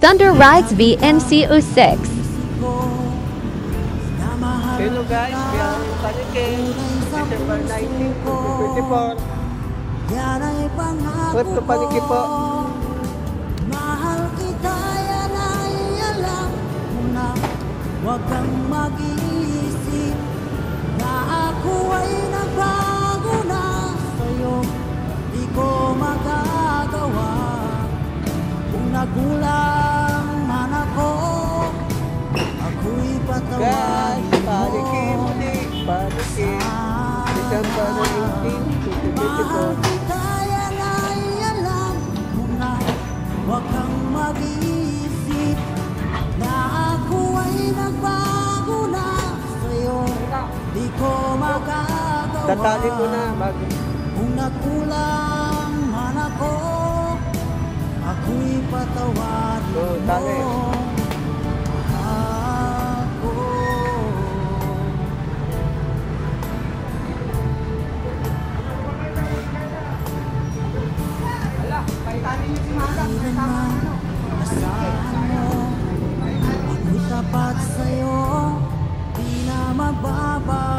Thunder Rides VNC06. Hello guys, we are in Palike, December 19, 2024. Trip to Palike po. Mahal kita, yan ay alam mo na. Huwag kang mag-iisip na ako ay nagbago na sa'yo. Di ko magagawa kung nagulang man ako. Ako'y patawarin mo. Palike muli, Palike, December 19, 2024. Huwag kang mag-iisip na ako ay nagbago na sa'yo. Di ko magagawa Tatali ko na bago. kung nagkulang man ako. Ako'y patawarin mo. Tali. Ako'y tapat sa'yo, di na magbaba.